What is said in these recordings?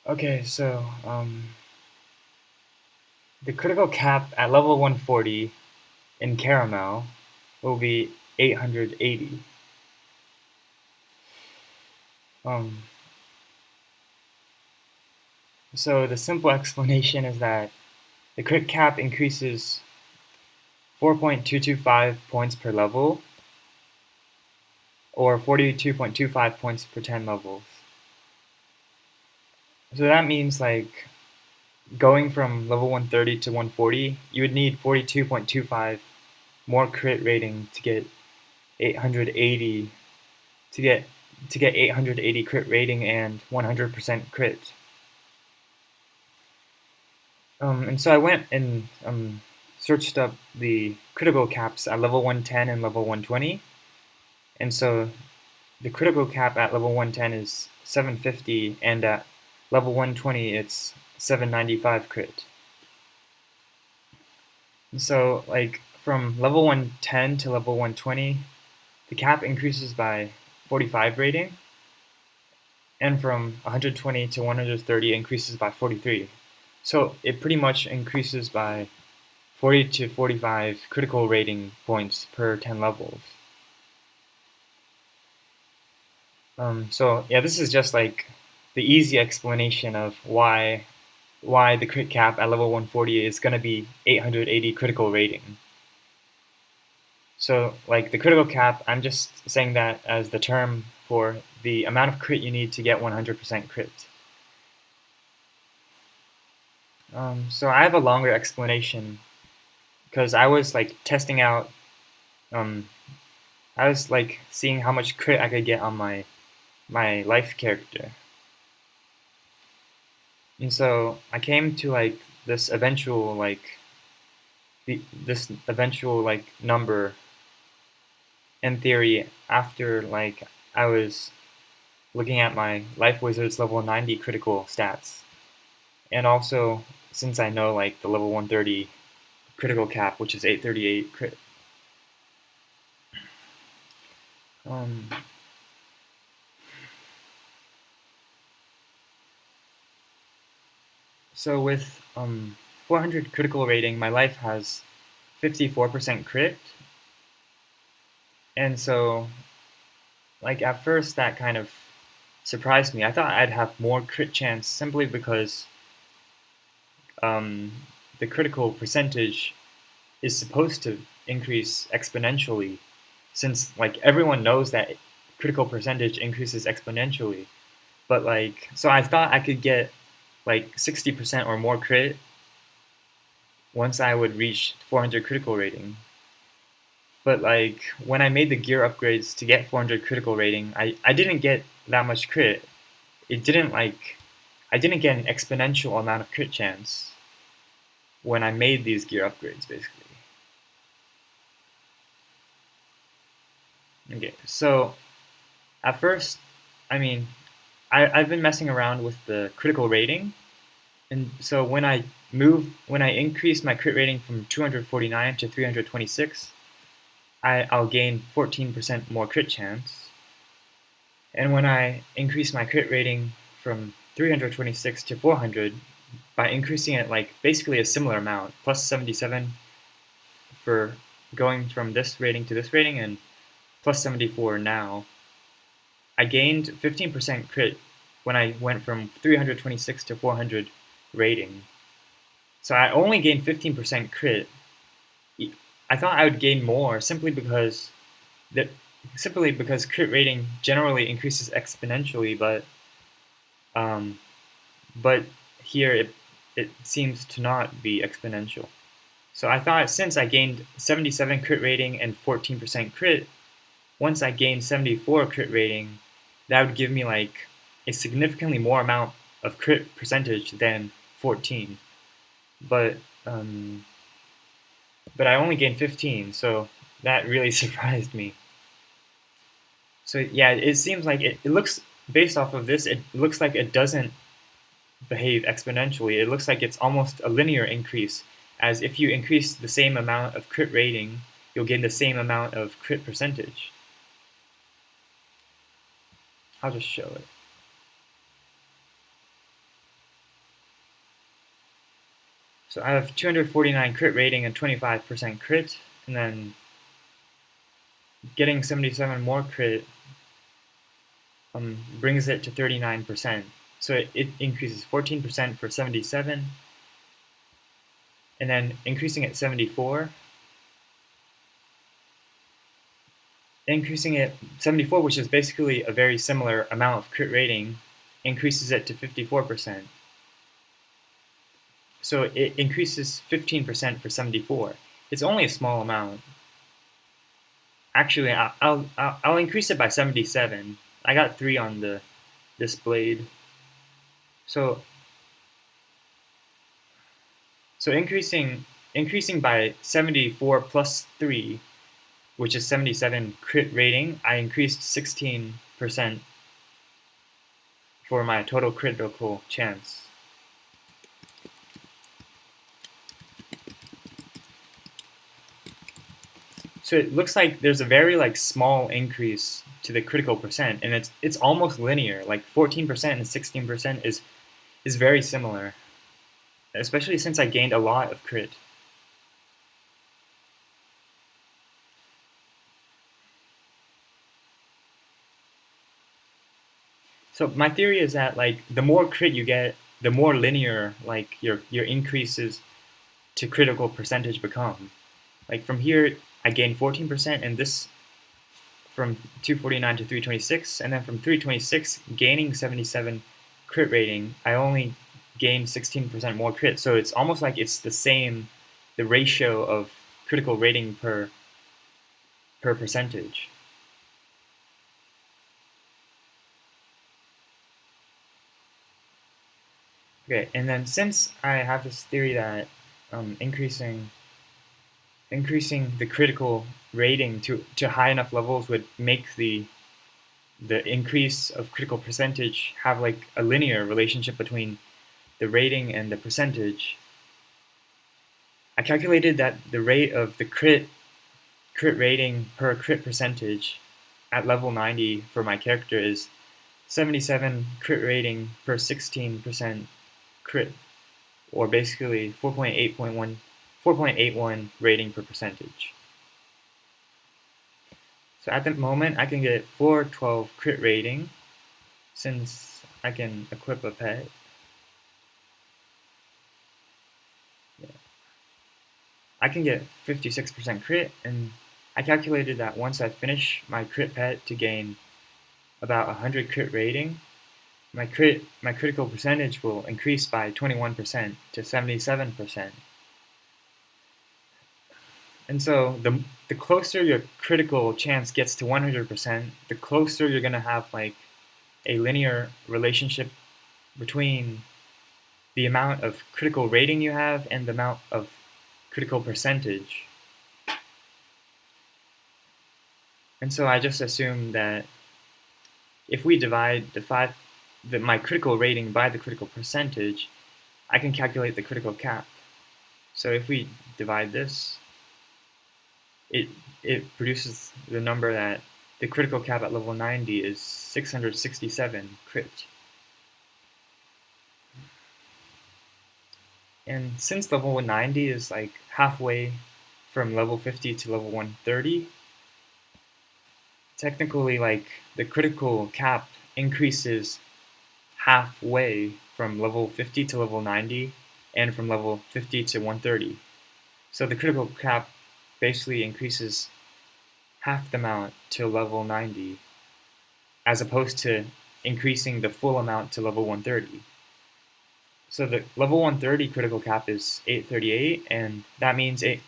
Okay, so the critical cap at level 140 in caramel will be 880. Um, so the simple explanation is that the crit cap increases 4.225 points per level, or 42.25 points per 10 levels. So that means like going from level 130 to 140, you would need 42.25 more crit rating to get 880 to get 880 crit rating and 100% crit. And so I went and searched up the critical caps at level 110 and level 120. And so the critical cap at level 110 is 750, and at level 120 it's 795 crit. And so like from level 110 to level 120, the cap increases by 45 rating, and from 120 to 130 increases by 43. So it pretty much increases by 40 to 45 critical rating points per 10 levels. So yeah, this is just like the easy explanation of why the crit cap at level 140 is going to be 880 critical rating. So like the critical cap, I'm just saying that as the term for the amount of crit you need to get 100% crit. So I have a longer explanation because I was like testing out. Um, I was like seeing how much crit I could get on my life character, and so I came to like this eventual number in theory after like I was looking at my life wizard's level 90 critical stats, and also since I know like the level 130 critical cap, which is 838 crit. Um, So with 400 critical rating, my life has 54% crit, and so like at first that kind of surprised me. I thought I'd have more crit chance simply because um, the critical percentage is supposed to increase exponentially, since like everyone knows that critical percentage increases exponentially. But like, so I thought I could get like 60% or more crit once I would reach 400 critical rating. But like when I made the gear upgrades to get 400 critical rating, I didn't get that much crit. It didn't like I didn't get an exponential amount of crit chance when I made these gear upgrades basically. Okay, so at first, I mean, I've been messing around with the critical rating, and so when I increase my crit rating from 249 to 326, I'll gain 14% more crit chance. And when I increase my crit rating from 326 to 400 by increasing it like basically a similar amount, plus 77 for going from this rating to this rating and plus 74 now, I gained 15% crit when I went from 326 to 400 rating. So I only gained 15% crit. I thought I would gain more that simply because crit rating generally increases exponentially, um, but here it seems to not be exponential. So I thought since I gained 77 crit rating and 14% crit, once I gained 74 crit rating, that would give me like a significantly more amount of crit percentage than 14. But um, but I only gained 15, so that really surprised me. So yeah, it seems like it looks based off of this, it looks like it doesn't behave exponentially. It looks like it's almost a linear increase, as if you increase the same amount of crit rating, you'll gain the same amount of crit percentage. I'll just show it. So I have 249 crit rating and 25% crit, and then getting 77 more crit brings it to 39%. So it increases 14% for 77, and then increasing it 74, increasing it 74, which is basically a very similar amount of crit rating, increases it to 54%. So it increases 15% for 74. It's only a small amount. Actually, I'll increase it by 77. I got 3 on this blade. So increasing by 74 plus 3, which is 77 crit rating, I increased 16% for my total critical chance. So it looks like there's a very small increase to the critical percent, and it's almost linear. Like 14% and 16% is very similar, especially since I gained a lot of crit. So my theory is that the more crit you get, the more linear your increases to critical percentage become. Like from here, I gained 14%, and this from 249 to 326, and then from 326 gaining 77 crit rating, I only gained 16% more crit. So it's almost like it's the same, the ratio of critical rating per percentage. Okay, and then since I have this theory that increasing the critical rating to high enough levels would make the increase of critical percentage have like a linear relationship between the rating and the percentage, I calculated that the rate of the crit rating per crit percentage at level 90 for my character is 77 crit rating per 16% crit, or basically 4.81 rating per percentage. So at the moment, I can get 412 crit rating since I can equip a pet. Yeah. I can get 56% crit, and I calculated that once I finish my crit pet to gain about 100 crit rating, my critical percentage will increase by 21% to 77%. And so the closer your critical chance gets to 100%, the closer you're going to have like a linear relationship between the amount of critical rating you have and the amount of critical percentage. And so I just assume that if we divide my critical rating by the critical percentage, I can calculate the critical cap. So if we divide this, it produces the number that the critical cap at level 90 is 667 crit. And since level 90 is like halfway from level 50 to level 130, technically like the critical cap increases halfway from level 50 to level 90 and from level 50 to 130. So the critical cap basically increases half the amount to level 90 as opposed to increasing the full amount to level 130. So the level 130 critical cap is 838, and that means the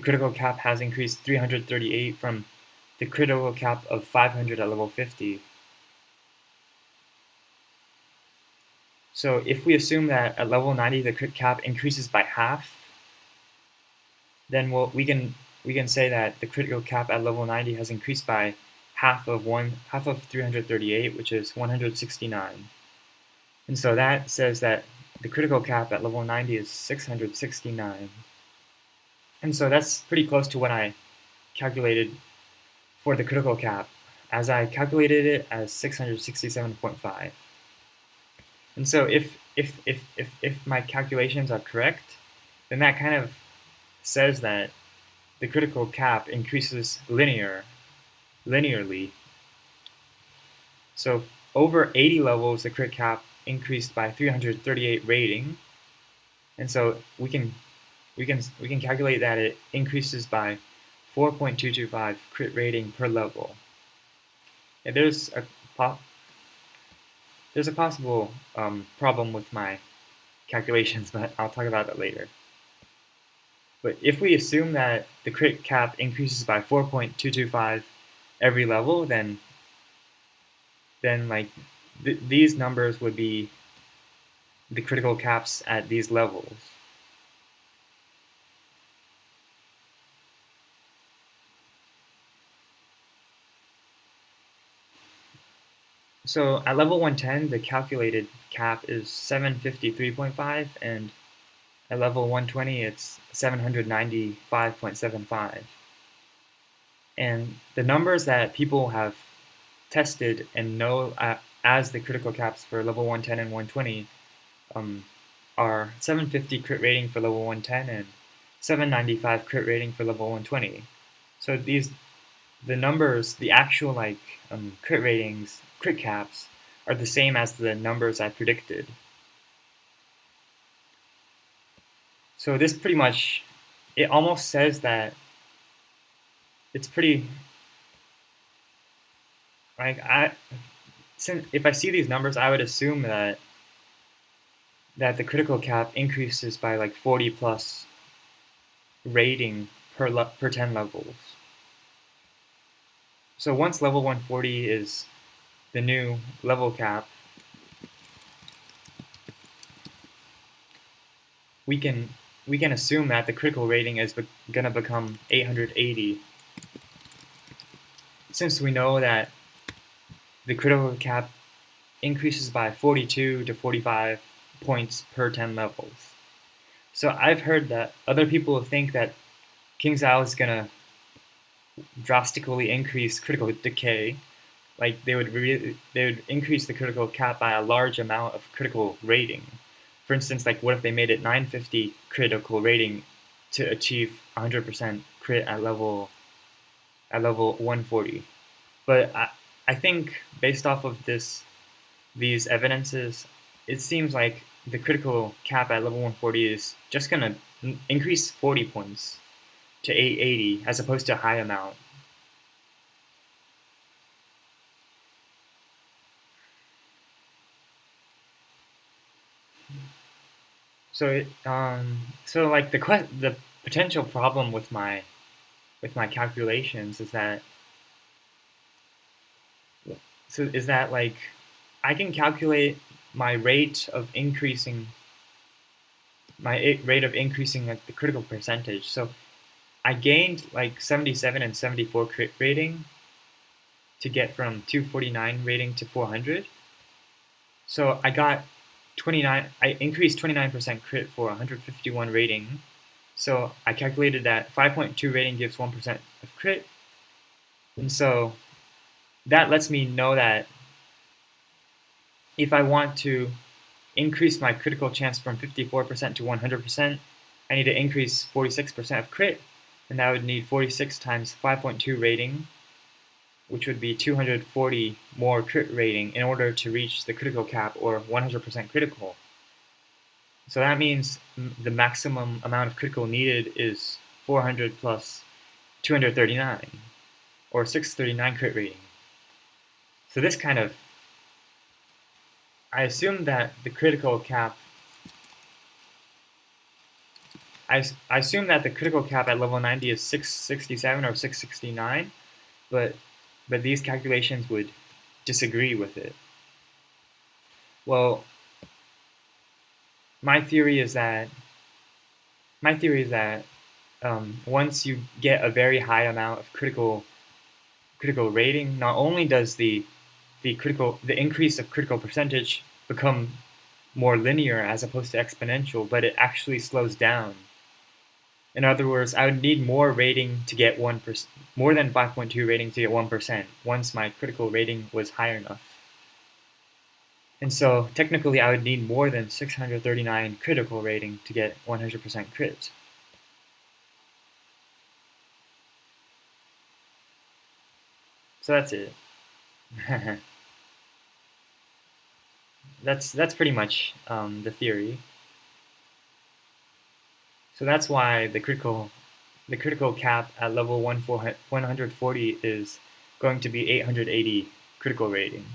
critical cap has increased 338 from the critical cap of 500 at level 50. So if we assume that at level 90 the crit cap increases by half, then we can say that the critical cap at level 90 has increased by half of 338, which is 169. And so that says that the critical cap at level 90 is 669. And so that's pretty close to what I calculated for the critical cap, as I calculated it as 667.5. And so if my calculations are correct, then that kind of says that the critical cap increases linearly. So over 80 levels, the crit cap increased by 338 rating, and so we can calculate that it increases by 4.225 crit rating per level. And there's a possible problem with my calculations, but I'll talk about that later. But if we assume that the crit cap increases by 4.225 every level, then like these numbers would be the critical caps at these levels. So at level 110, the calculated cap is 753.5, and at level 120, it's 795.75. And the numbers that people have tested and know as the critical caps for level 110 and 120 are 750 crit rating for level 110 and 795 crit rating for level 120. So the numbers, the actual crit ratings, crit caps, are the same as the numbers I predicted. So this pretty much, it almost says that it's pretty, if I see these numbers, I would assume that the critical cap increases by like 40 plus rating per 10 levels. So once level 140 is the new level cap, we can assume that the critical rating is going to become 880, since we know that the critical cap increases by 42 to 45 points per 10 levels. So I've heard that other people think that King's Owl is going to drastically increase critical decay. Like they would increase the critical cap by a large amount of critical rating. For instance, like what if they made it 950 critical rating to achieve 100% crit at level 140? But I think based off of these evidences, it seems like the critical cap at level 140 is just going to increase 40 points to 880 as opposed to a high amount. So like the potential problem with my calculations is that like I can calculate my rate of increasing like the critical percentage. So I gained like 77 and 74 crit rating to get from 249 rating to 400. So I got 29. I increased 29% crit for 151 rating. So I calculated that 5.2 rating gives 1% of crit, and so that lets me know that if I want to increase my critical chance from 54% to 100%, I need to increase 46% of crit, and that would need 46 times 5.2 rating, which would be 240 more crit rating in order to reach the critical cap, or 100% critical. So that means the maximum amount of critical needed is 400 plus 239, or 639 crit rating. So this kind of, I assume that the critical cap, I assume that the critical cap at level 90 is 667 or 669, but these calculations would disagree with it. Well, my theory is that once you get a very high amount of critical rating, not only does the increase of critical percentage become more linear as opposed to exponential, but it actually slows down. In other words, I would need more rating to get 1%, more than 5.2 rating to get 1% once my critical rating was high enough. And so technically I would need more than 639 critical rating to get 100% crit. So that's it. that's pretty much the theory. So that's why the critical cap at level 140 is going to be 880 critical rating.